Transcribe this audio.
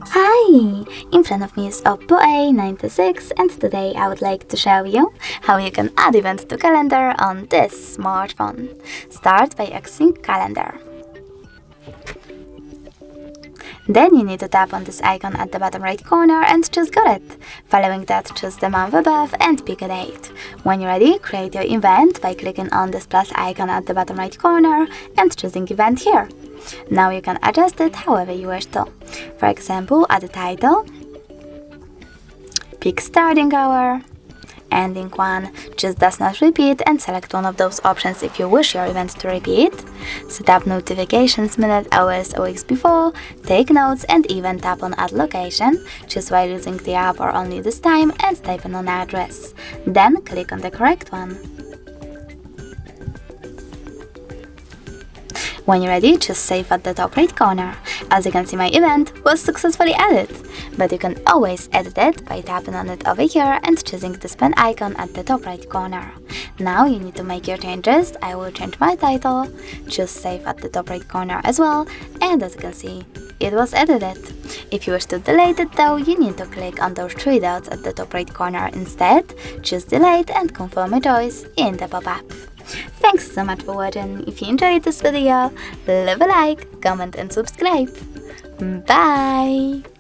Hi! In front of me is Oppo A96 and today I would like to show you how you can add event to calendar on this smartphone. Start by accessing calendar. Then you need to tap on this icon at the bottom right corner and choose Got It. Following that, choose the month above and pick a date. When you're ready, create your event by clicking on this plus icon at the bottom right corner and choosing event here. Now you can adjust it however you wish to. For example, add a title, pick starting hour, ending one, choose does not repeat and select one of those options if you wish your event to repeat. Set up notifications minute, hours or weeks before, take notes and even tap on add location, choose while using the app or only this time and type in an address. Then click on the correct one. When you're ready, just save at the top right corner. As you can see, my event was successfully added, but you can always edit it by tapping on it over here and choosing this pen icon at the top right corner. Now you need to make your changes. I will change my title, choose save at the top right corner as well, and as you can see, it was edited. If you wish to delete it though, you need to click on those three dots at the top right corner instead, choose delete and confirm your choice in the pop-up. Thanks so much for watching. If you enjoyed this video, leave a like, comment and subscribe. Bye!